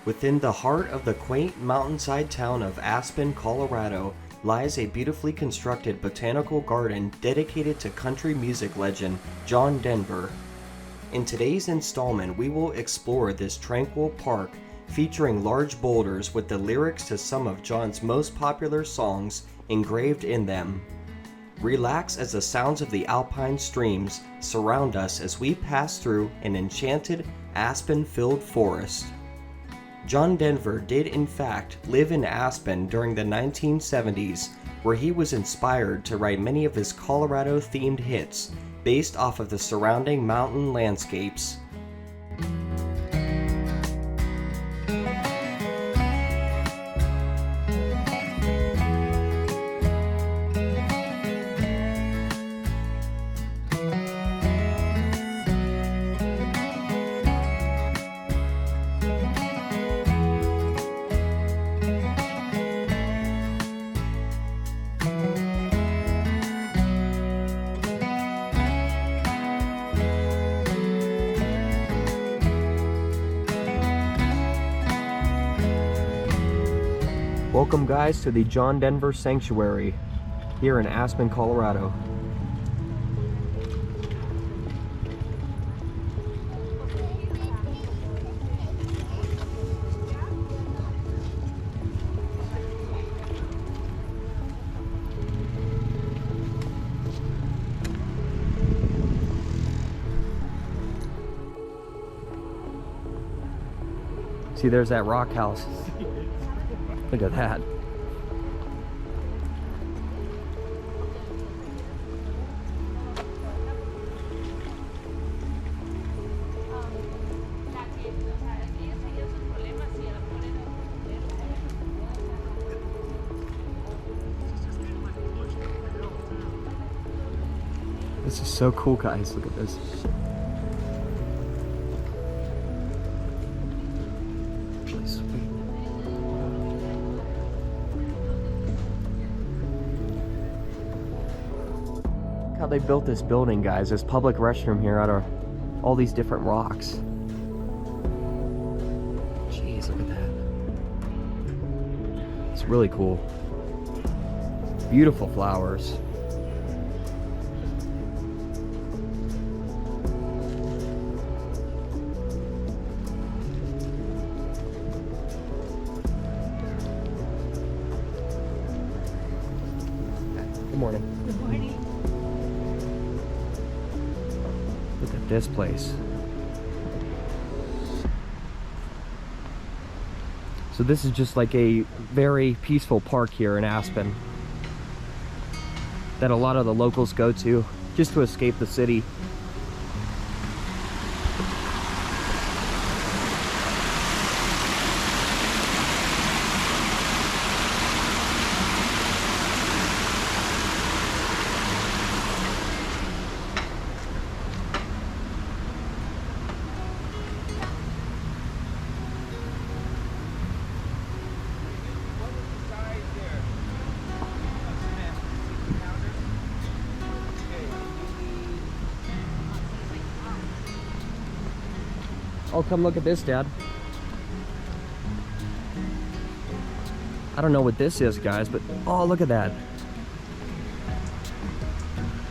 Within the heart of the quaint mountainside town of Aspen, Colorado, lies a beautifully constructed botanical garden dedicated to country music legend John Denver. In today's installment, we will explore this tranquil park featuring large boulders with the lyrics to some of John's most popular songs engraved in them. Relax as the sounds of the alpine streams surround us as we pass through an enchanted aspen-filled forest. John Denver did in fact live in Aspen during the 1970s, where he was inspired to write many of his Colorado-themed hits based off of the surrounding mountain landscapes. Welcome guys to the John Denver Sanctuary here in Aspen, Colorado. See, there's that rock house. Look at that. This is so cool, guys. Look at this. Really sweet. How they built this building, guys, this public restroom here out of all these different rocks. Jeez, look at that. It's really cool. Beautiful flowers. Good morning. Good morning. Look at this place. So this is just like a very peaceful park here in Aspen that a lot of the locals go to just to escape the city. Oh, come look at this, Dad. I don't know what this is, guys, but oh, look at that.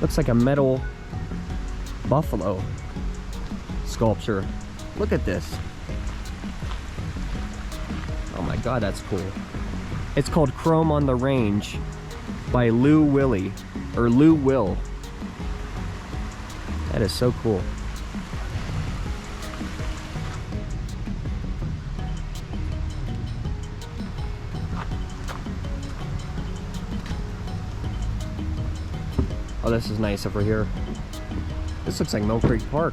Looks like a metal buffalo sculpture. Look at this. Oh my God, that's cool. It's called Chrome on the Range by Lou Will. That is so cool. Oh, this is nice over here. This looks like Mill Creek Park.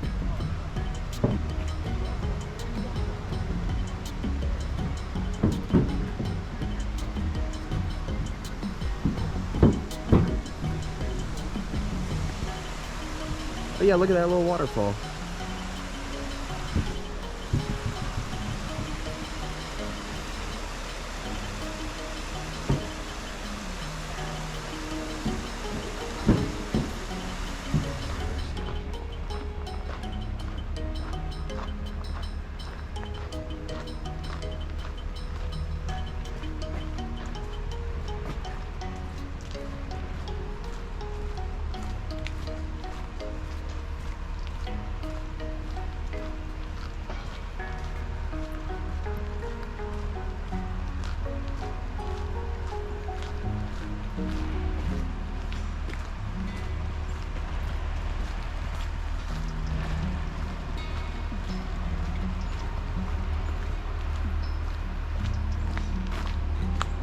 Oh yeah, look at that little waterfall.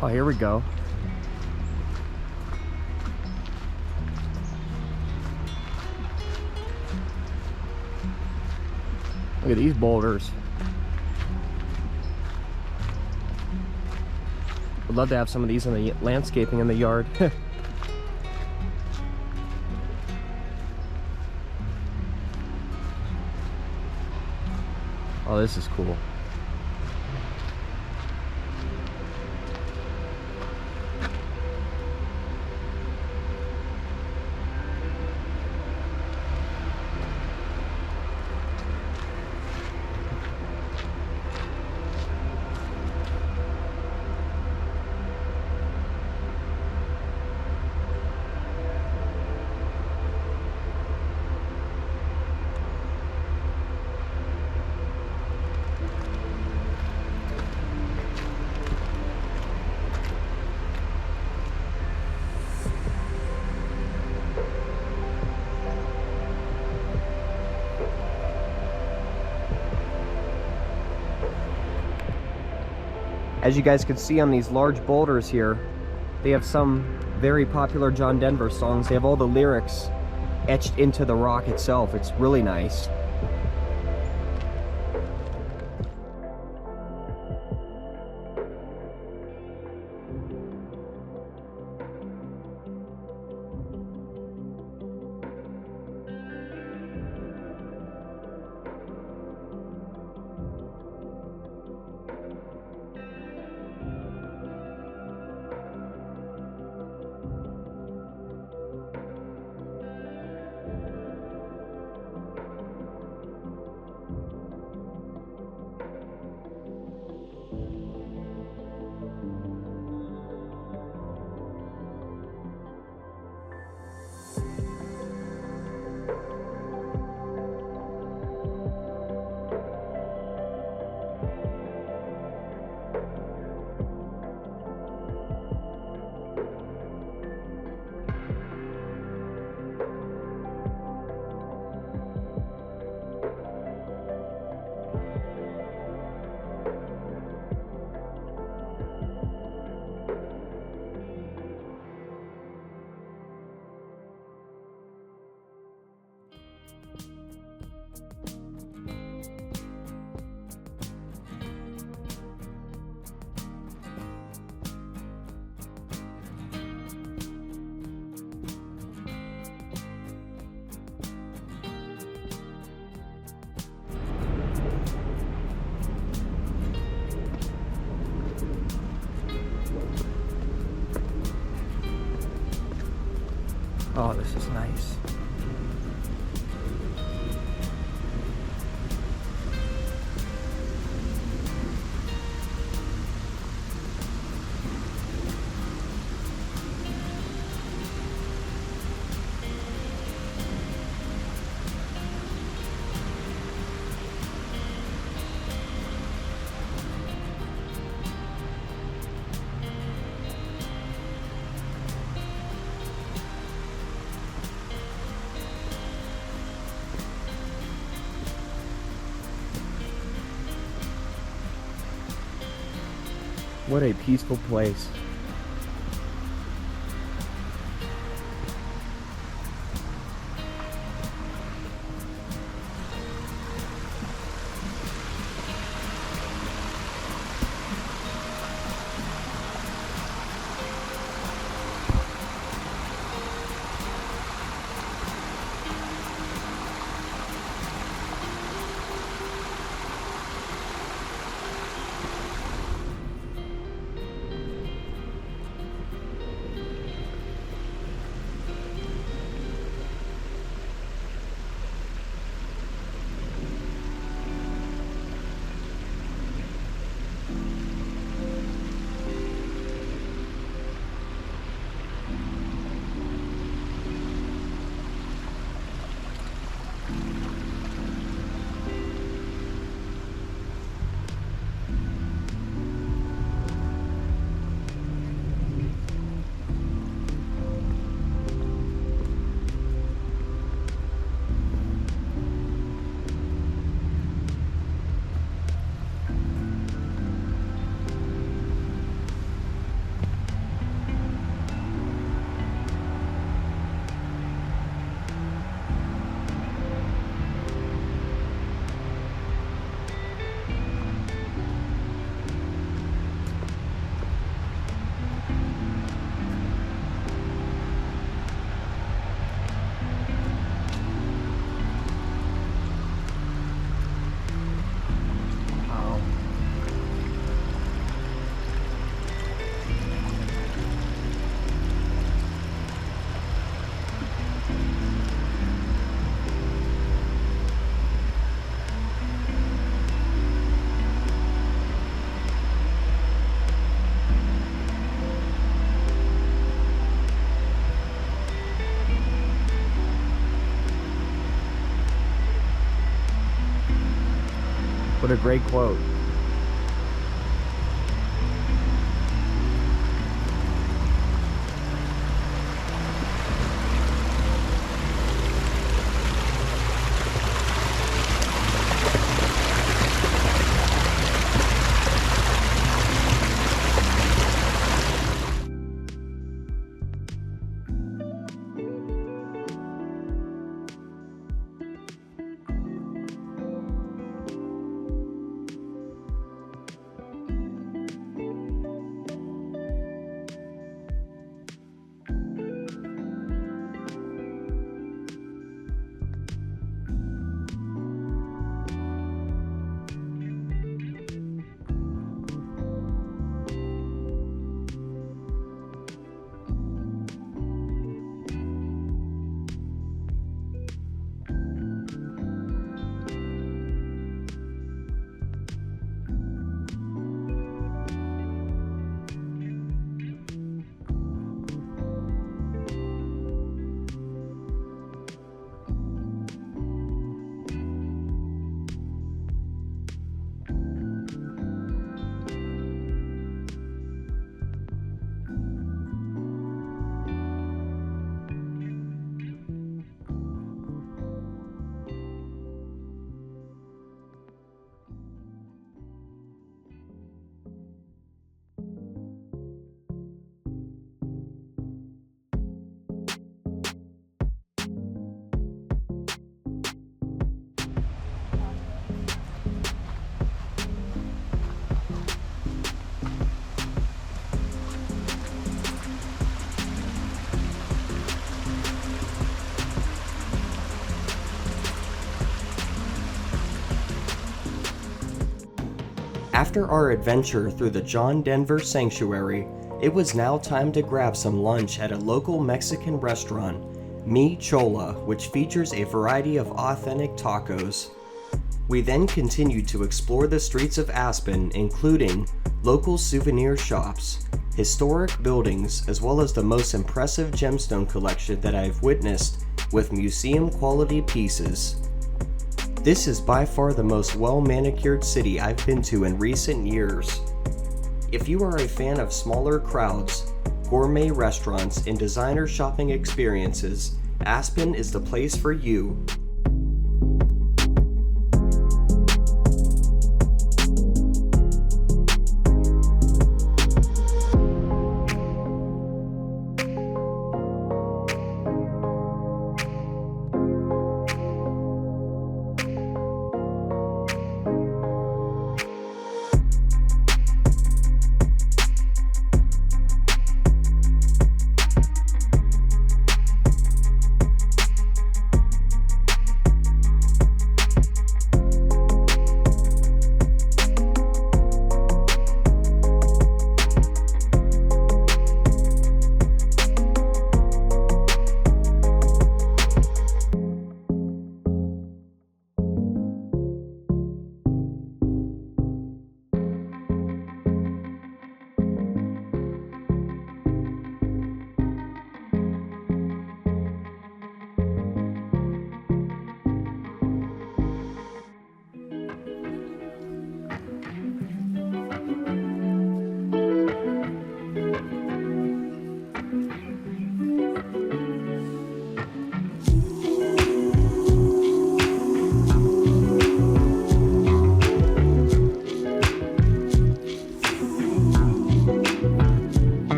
Oh, here we go. Look at these boulders. Would love to have some of these in the landscaping in the yard. Oh, this is cool. As you guys can see on these large boulders here, they have some very popular John Denver songs. They have all the lyrics etched into the rock itself. It's really nice. Oh, this is nice. What a peaceful place. What a great quote. After our adventure through the John Denver Sanctuary, it was now time to grab some lunch at a local Mexican restaurant, Mi Chola, which features a variety of authentic tacos. We then continued to explore the streets of Aspen, including local souvenir shops, historic buildings, as well as the most impressive gemstone collection that I've witnessed with museum-quality pieces. This is by far the most well-manicured city I've been to in recent years. If you are a fan of smaller crowds, gourmet restaurants, and designer shopping experiences, Aspen is the place for you.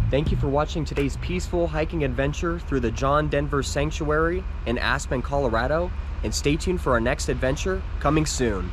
Thank you for watching today's peaceful hiking adventure through the John Denver Sanctuary in Aspen, Colorado, and stay tuned for our next adventure coming soon.